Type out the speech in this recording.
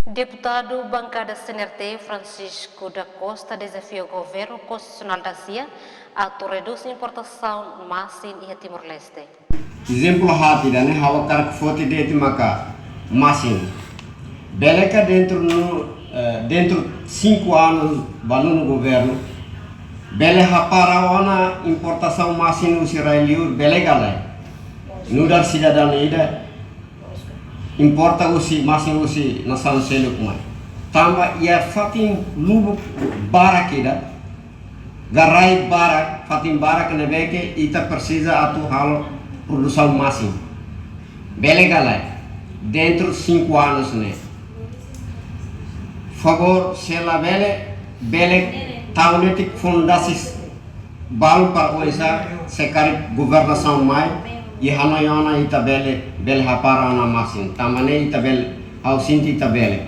Deputado bancada CNRT Francisco da Costa desafia o governo constitucional da CIA a reduzir a importação massin e Timor-Leste. Exemplo rápido, né? Hawa kar foto de maka massin. Beleka dentro 5 anos banu no governo. Bele para ona importação massin israelio belega lá. Nudar cidadão ida importa usi masing usi nasan seluk mai tamba ia fatin lubu barak ida garai barak fatin barak nebeke ita precisa atu halo produção masing belega lá dentro 5 anos né favor sela bele taunetik fundasis bal para oisa sekari governação mai e hanoiona ita bele hapara na masin tamane ita bel au sinti ita bele